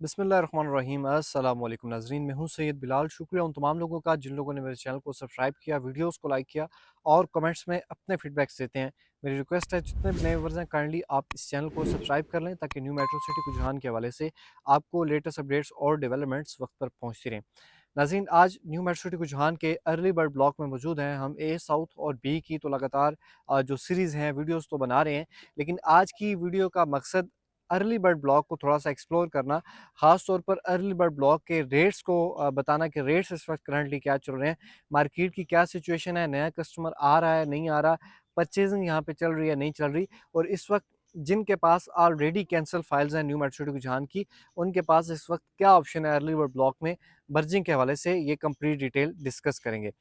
बिस्मिल्लाहिर्रहमानिर्रहीम अस्सलाम वालेकुम नाज़रीन, मैं हूं सैयद बिलाल। शुक्रिया उन तमाम लोगों का जिन लोगों ने मेरे चैनल को सब्सक्राइब किया, वीडियोस को लाइक किया और कमेंट्स में अपने फीडबैक्स देते हैं। मेरी रिक्वेस्ट है जितने भी नए व्यूअर्स हैं काइंडली आप इस चैनल को सब्सक्राइब कर लें ताकि न्यू मेट्रो सिटी रुझान के हवाले से आपको लेटेस्ट अपडेट्स और डेवलपमेंट्स वक्त पर पहुँचती रहें। नाज़रीन, आज न्यू मेट्रो सिटी रुझान के अर्ली बर्ड ब्लॉक में मौजूद हैं। हम ए साउथ और बी की तो लगातार जो सीरीज़ हैं वीडियोज़ तो बना रहे हैं, लेकिन आज की वीडियो का मकसद अर्ली बर्ड ब्लॉक को थोड़ा सा एक्सप्लोर करना, ख़ास तौर पर अर्ली बर्ड ब्लॉक के रेट्स को बताना कि रेट्स इस वक्त करंटली क्या चल रहे हैं, मार्केट की क्या सिचुएशन है, नया कस्टमर आ रहा है नहीं आ रहा, परचेजिंग यहाँ पे चल रही है नहीं चल रही, और इस वक्त जिनके पास ऑलरेडी कैंसिल फाइल्स हैं न्यू मेट्रो रुझान की, उनके पास इस वक्त क्या ऑप्शन है अर्ली बर्ड ब्लॉक में बर्जिंग के हवाले से ये कंप्लीट डिटेल डिस्कस करेंगे।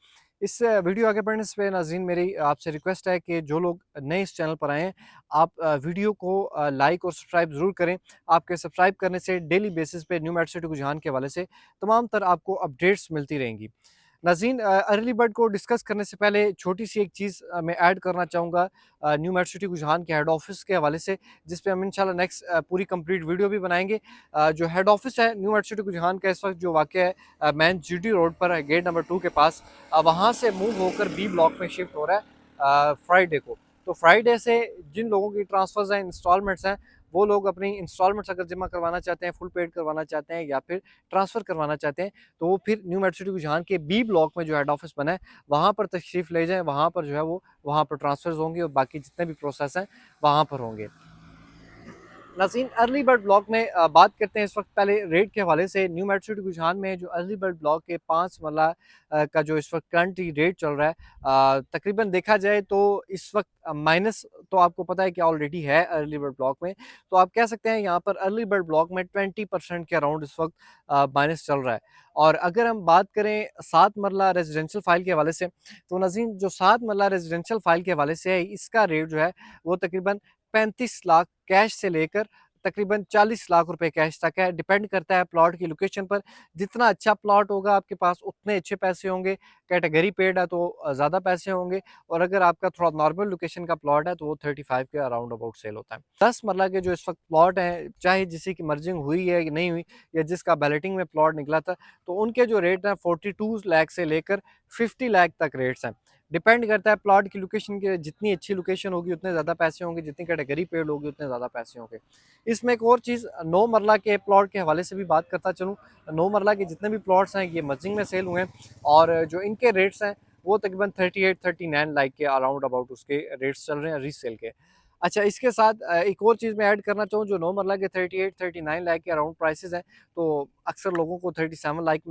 इस वीडियो आगे बढ़ने से नाज़रीन मेरी आपसे रिक्वेस्ट है कि जो लोग नए इस चैनल पर आए हैं, आप वीडियो को लाइक और सब्सक्राइब ज़रूर करें। आपके सब्सक्राइब करने से डेली बेसिस पे न्यू मेट्रो सिटी रुझान के हवाले से तमाम तर आपको अपडेट्स मिलती रहेंगी। नाज़रीन, अर्ली बर्ड को डिस्कस करने से पहले छोटी सी एक चीज़ मैं ऐड करना चाहूँगा न्यू मेट्रो सिटी रुझान के हेड ऑफिस के हवाले से, जिस पे हम इंशाल्लाह नेक्स्ट पूरी कंप्लीट वीडियो भी बनाएंगे। जो हेड ऑफिस है न्यू मेट्रो सिटी रुझान का इस वक्त जो वाक़ है मेन जीटी रोड पर है, गेट नंबर 2 के पास। वहाँ से मूव होकर बी ब्लॉक में शिफ्ट हो रहा है फ्राइडे को। तो फ्राइडे से जिन लोगों की ट्रांसफ़र्स हैं, इंस्टॉलमेंट्स हैं, वो लोग अपनी इंस्टॉलमेंट्स अगर जमा करवाना चाहते हैं, फुल पेड करवाना चाहते हैं या फिर ट्रांसफ़र करवाना चाहते हैं, तो वो फिर न्यू मेट्रो सिटी रुझान के बी ब्लॉक में जो हेड ऑफिस बना है, वहाँ पर तशरीफ़ ले जाएँ। वहाँ पर जो है वो वहाँ पर ट्रांसफ़र्स होंगे और बाकी जितने भी प्रोसेस हैं, वहाँ पर होंगे। नाज़रीन, अर्ली बर्ड ब्लॉक में बात करते हैं इस वक्त पहले रेट के हवाले से। न्यू मेट्रो सिटी रुझान में जो अर्ली बर्ड ब्लॉक के 5 मरला का जो इस वक्त करंटली रेट चल रहा है, तकरीबन देखा जाए तो इस वक्त माइनस तो आपको पता है कि ऑलरेडी है अर्ली बर्ड ब्लॉक में। तो आप कह सकते हैं यहाँ पर अर्ली बर्ड ब्लॉक में 20% के अराउंड इस वक्त माइनस चल रहा है। और अगर हम बात करें 7 मरला रेजिडेंशियल फाइल के हवाले से, तो नाज़रीन जो 7 मरला रेजिडेंशियल फाइल के हवाले से है, इसका रेट जो है वो तकरीबन 35 लाख कैश से लेकर तकरीबन 40 लाख रुपए कैश तक है। डिपेंड करता है प्लॉट की लोकेशन पर। जितना अच्छा प्लॉट होगा आपके पास उतने अच्छे पैसे होंगे। कैटेगरी पेड है तो ज़्यादा पैसे होंगे, और अगर आपका थोड़ा नॉर्मल लोकेशन का प्लॉट है तो वो 35 के अराउंड अबाउट सेल होता है। 10 मरला के जो इस वक्त प्लॉट हैं, चाहे जिसी की मर्जिंग हुई है कि नहीं हुई, या जिसका बैलेटिंग में प्लॉट निकला था, तो उनके जो रेट हैं 42 लाख से लेकर 50 लाख तक रेट्स हैं। डिपेंड करता है प्लॉट की लोकेशन की। जितनी अच्छी लोकेशन होगी उतने ज़्यादा पैसे होंगे, जितनी कैटेगरी पेड होगी उतने ज़्यादा पैसे होंगे। इसमें एक और चीज़ 9 मरला के प्लॉट के हवाले से भी बात करता चलूँ। 9 मरला के जितने भी प्लॉट्स हैं ये मर्जिंग में सेल हुए हैं, और जो इनके रेट्स हैं वो तकरीबन 38-39 लाख के अराउंड अबाउट उसके रेट्स चल रहे हैं रीसेल के। अच्छा, इसके साथ एक और चीज़ मैं ऐड करना चाहूँ। जो 9 मरला के 38-39 लाख के अराउंड प्राइसेस हैं, तो अक्सर लोगों को 37 लाख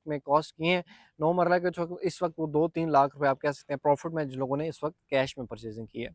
में कॉस्ट किए हैं 9 मरला के। जो इस वक्त वो 2-3 लाख रुपए आप कह सकते हैं प्रॉफिट में जिन लोगों ने इस वक्त कैश में परचेजिंग की है।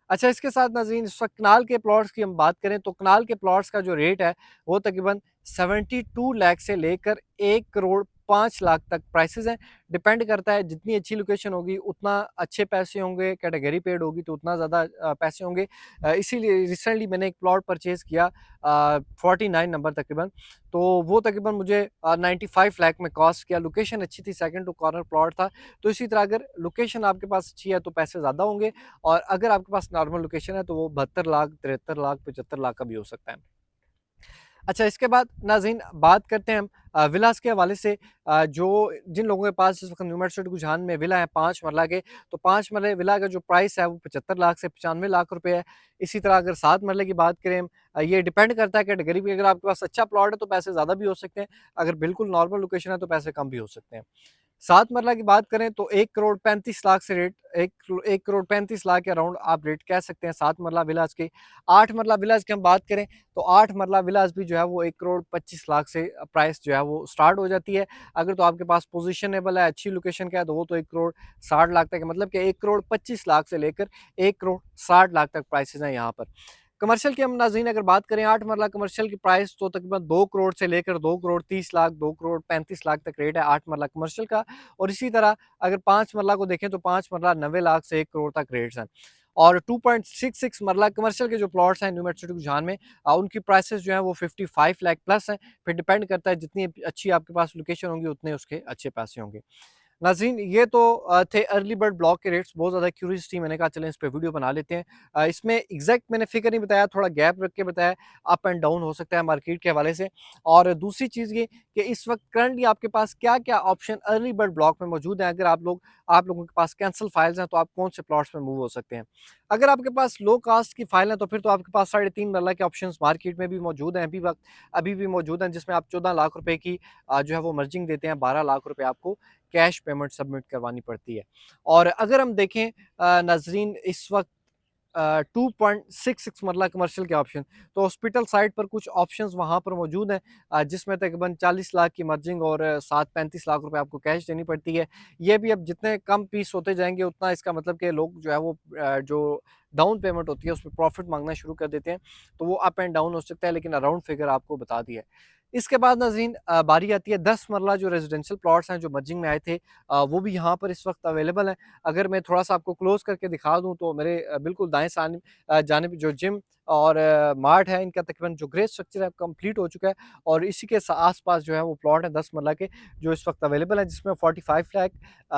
अच्छा, इसके साथ नाज़रीन इस वक्त कनाल के प्लॉट्स की हम बात करें, तो कनाल के प्लॉट्स का जो रेट है वो तकरीबन 72 लाख से लेकर 1 करोड़ 5 लाख तक प्राइसेस हैं। डिपेंड करता है, जितनी अच्छी लोकेशन होगी उतना अच्छे पैसे होंगे, कैटेगरी पेड होगी तो उतना ज़्यादा पैसे होंगे। इसीलिए रिसेंटली मैंने एक प्लॉट परचेज़ किया 49 नंबर तकरीबन, तो वो तकरीबन मुझे 95 लाख में कॉस्ट किया। लोकेशन अच्छी थी, सेकंड टू कॉर्नर प्लॉट था। तो इसी तरह अगर लोकेशन आपके पास अच्छी है तो पैसे ज़्यादा होंगे, और अगर आपके पास नॉर्मल लोकेशन है तो वो 72 लाख, 73 लाख, 75 लाख का भी हो सकता है। अच्छा, इसके बाद नाज़रीन बात करते हैं हम विलास के हवाले से। जो जिन लोगों के पास इस वक्त न्यू मेट्रो सिटी रुझान में विला है 5 मरला के, तो 5 मरले विला का जो प्राइस है वो 75 लाख से 95 लाख रुपए है। इसी तरह अगर 7 मरले की बात करें हम, ये डिपेंड करता है कैटेगरी पे। अगर आपके पास अच्छा प्लॉट है तो पैसे ज़्यादा भी हो सकते हैं, अगर बिल्कुल नॉर्मल लोकेशन है तो पैसे कम भी हो सकते हैं। 7 मरला की बात करें तो 1 करोड़ 35 लाख से रेट 1 करोड़ 35 लाख के अराउंड आप रेट कह सकते हैं 7 मरला विलास के। 8 मरला विलास की हम बात करें तो 8 मरला विलास भी जो है वो 1 करोड़ 25 लाख से प्राइस जो है वो स्टार्ट हो जाती है। अगर तो आपके पास पोजीशनेबल है, अच्छी लोकेशन का है, तो वो तो 1 करोड़ 60 लाख तक है। मतलब कि 1 करोड़ 25 लाख से लेकर 1 करोड़ 60 लाख तक प्राइसेज़ हैं यहाँ पर। कमर्शियल की हम नाज़रीन अगर बात करें, 8 मरला कमर्शियल की प्राइस तो तकरीबन 2 करोड़ से लेकर 2 करोड़ 30 लाख, 2 करोड़ 35 लाख तक रेट है 8 मरला कमर्शियल का। और इसी तरह अगर 5 मरला को देखें तो 5 मरला 90 लाख से 1 करोड़ तक रेट्स हैं। और 2.66 मरला कमर्शियल के जो प्लॉट्स हैं न्यू मेट्रो सिटी रुझान में, उनकी प्राइसेस जो हैं वो 55 लाख प्लस हैं। फिर डिपेंड करता है, जितनी अच्छी आपके पास लोकेशन होंगी उतने उसके अच्छे पैसे होंगे। नाज़रीन ये तो थे अर्ली बर्ड ब्लॉक के रेट्स। बहुत ज़्यादा क्यूरियस थी, मैंने कहा चलें इस पे वीडियो बना लेते हैं। इसमें एग्जैक्ट मैंने फिगर नहीं बताया, थोड़ा गैप रख के बताया, अप एंड डाउन हो सकता है मार्केट के हवाले से। और दूसरी चीज़ ये कि इस वक्त करंटली आपके पास क्या क्या ऑप्शन अर्ली बर्ड ब्लॉक में मौजूद हैं। अगर आप लोगों के पास कैंसिल फाइल्स हैं तो आप कौन से प्लॉट्स में मूव हो सकते हैं। अगर आपके पास लो कास्ट की फाइल है तो फिर तो आपके पास 3.5 मरला के ऑप्शन मार्केट में भी मौजूद हैं, अभी भी मौजूद हैं, जिसमें आप 14 लाख रुपए की जो है वो मर्जिंग देते हैं, 12 लाख रुपए आपको कैश पेमेंट सबमिट करवानी पड़ती है। और अगर हम देखें नाजरीन इस वक्त 2.66 मरला कमर्शियल के ऑप्शन, तो हॉस्पिटल साइड पर कुछ ऑप्शंस वहाँ पर मौजूद हैं, जिसमें तकरीबन 40 लाख की मर्जिंग और 7-35 लाख रुपए आपको कैश देनी पड़ती है। ये भी अब जितने कम पीस होते जाएंगे उतना इसका मतलब कि लोग जो है वो जो डाउन पेमेंट होती है उस पर प्रॉफिट मांगना शुरू कर देते हैं। तो वो अप एंड डाउन हो सकता है, लेकिन अराउंड फिगर आपको बता दिया है। इसके बाद नाज़रीन बारी आती है 10 मरला जो रेजिडेंशियल प्लॉट्स हैं जो मर्जिंग में आए थे, वो भी यहाँ पर इस वक्त अवेलेबल हैं। अगर मैं थोड़ा सा आपको क्लोज करके दिखा दूँ तो मेरे बिल्कुल दाएं जानिब जो जिम और मार्ट है, इनका तकरीबन जो ग्रे स्ट्रक्चर है कंप्लीट हो चुका है। और इसी के आस-पास जो है वो प्लॉट है 10 मरला के जो इस वक्त अवेलेबल है, जिसमें 45 लाख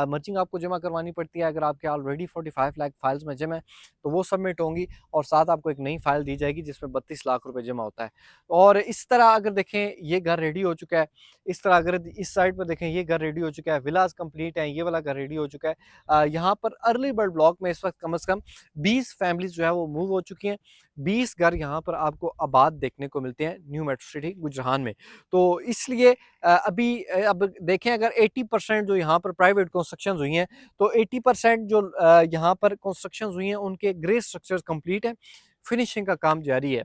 मर्जिंग आपको जमा करवानी पड़ती है। अगर आपके ऑलरेडी 45 लाख फाइल्स में जमा है तो वो सबमिट होंगी, और साथ आपको एक नई फाइल दी जाएगी जिसमें 32 लाख रुपए जमा होता है। और इस तरह अगर देखें ये घर रेडी हो चुका है, इस तरह अगर इस साइड पर देखें ये घर रेडी हो चुका है, विलास कंप्लीट है, ये वाला घर रेडी हो चुका है। यहाँ पर अर्ली बर्ड ब्लॉक में इस वक्त कम से कम 20 फैमिलीज जो है वो मूव हो चुकी हैं। 20 घर यहाँ पर आपको आबाद देखने को मिलते हैं न्यू मेट्रो सिटी गुजरान में। तो इसलिए अब देखें अगर 80% जो यहाँ पर प्राइवेट कंस्ट्रक्शन हुई हैं, तो 80% जो यहाँ पर कंस्ट्रक्शन हुई हैं उनके ग्रे स्ट्रक्चर कंप्लीट है, फिनिशिंग का काम जारी है।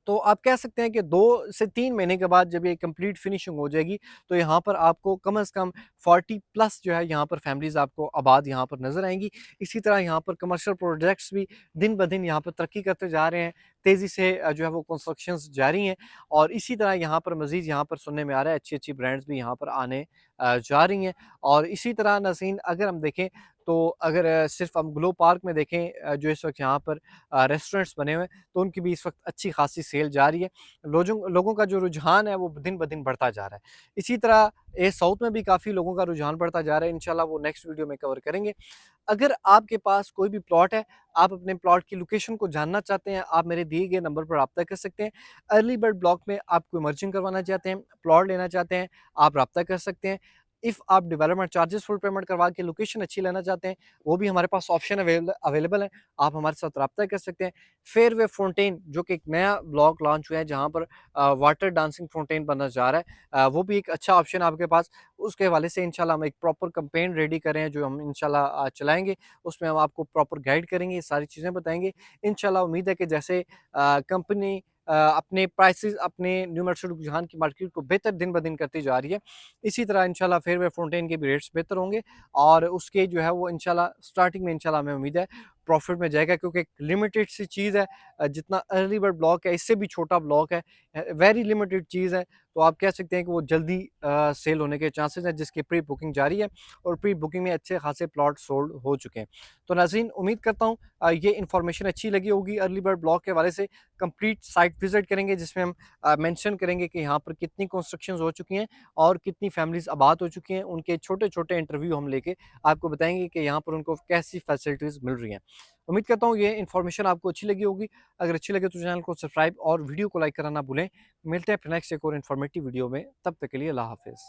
तो आप कह सकते हैं कि 2 से 3 महीने के बाद जब ये कंप्लीट फिनिशिंग हो जाएगी, तो यहाँ पर आपको कम से कम 40 प्लस जो है यहाँ पर फैमिलीज़ आपको आबाद यहाँ पर नज़र आएँगी। इसी तरह यहाँ पर कमर्शियल प्रोजेक्ट्स भी दिन ब दिन यहाँ पर तरक्की करते जा रहे हैं, तेज़ी से जो है वो कंस्ट्रक्शंस जारी हैं। और इसी तरह यहाँ पर मज़ीद यहाँ पर सुनने में आ रहा है अच्छी-अच्छी ब्रांड्स भी यहाँ पर आने जा रही हैं। और इसी तरह नाज़रीन अगर हम देखें तो अगर सिर्फ़ हम ग्लो पार्क में देखें, जो इस वक्त यहाँ पर रेस्टोरेंट्स बने हुए हैं, तो उनकी भी इस वक्त अच्छी खासी सेल जारी है। लोगों का जो रुझान है वो दिन ब दिन बढ़ता जा रहा है। इसी तरह साउथ में भी काफ़ी लोगों का रुझान बढ़ता जा रहा है, इंशाल्लाह वो नेक्स्ट वीडियो में कवर करेंगे। अगर आपके पास कोई भी प्लॉट है, आप अपने प्लॉट की लोकेशन को जानना चाहते हैं, आप मेरे दिए गए नंबर पर राब्ता कर सकते हैं। अर्ली बर्ड ब्लॉक में आप कोई मर्जिंग करवाना चाहते हैं, प्लॉट लेना चाहते हैं, आप राब्ता कर सकते हैं। इफ़ आप डेवलपमेंट चार्जेस फुल पेमेंट करवा के लोकेशन अच्छी लेना चाहते हैं, वो भी हमारे पास ऑप्शन अवेलेबल है, आप हमारे साथ राब्ता कर सकते हैं। फेयरवे फाउंटेन जो कि एक नया ब्लॉक लॉन्च हुआ है जहाँ पर वाटर डांसिंग फाउंटेन बनना जा रहा है, वो भी एक अच्छा ऑप्शन है आपके पास। उसके हवाले से इंशाल्लाह हम एक प्रॉपर कैंपेन रेडी कर रहे हैं जो हम इंशाल्लाह चलाएँगे। उसमें हम आपको प्रॉपर गाइड करेंगे, ये सारी चीज़ें बताएँगे। इंशाल्लाह उम्मीद है कि जैसे कंपनी अपने प्राइसेज़ अपने न्यू मर्चेंट रुझान की मार्केट को बेहतर दिन-ब-दिन करती जा रही है, इसी तरह इंशाल्लाह फेयरवे फाउंटेन के भी रेट्स बेहतर होंगे। और उसके जो है वो इंशाल्लाह स्टार्टिंग में इंशाल्लाह हमें उम्मीद है प्रॉफिट में जाएगा, क्योंकि एक लिमिटेड सी चीज़ है। जितना अर्ली बर्ड ब्लॉक है इससे भी छोटा ब्लॉक है, वेरी लिमिटेड चीज़ है। तो आप कह सकते हैं कि वो जल्दी सेल होने के चांसेस हैं, जिसकी प्री बुकिंग जारी है और प्री बुकिंग में अच्छे खासे प्लॉट सोल्ड हो चुके हैं। तो नाज़रीन उम्मीद करता हूँ ये इन्फॉर्मेशन अच्छी लगी होगी अर्ली बर्ड ब्लॉक के हवाले से। कंप्लीट साइट विजिट करेंगे जिसमें हम मेंशन करेंगे कि यहाँ पर कितनी कंस्ट्रक्शंस हो चुकी हैं और कितनी फैमिलीज़ आबाद हो चुकी हैं। उनके छोटे-छोटे इंटरव्यू हम लेके आपको बताएँगे कि यहाँ पर उनको कैसी फैसिलिटीज़ मिल रही हैं। उम्मीद करता हूँ ये इन्फॉर्मेशन आपको अच्छी लगी होगी। अगर अच्छी लगे तो चैनल को सब्सक्राइब और वीडियो को लाइक करना ना भूलें। मिलते हैं फिर नेक्स्ट एक और इन्फॉर्मेटिव वीडियो में, तब तक के लिए अल्लाह हाफ़िज़।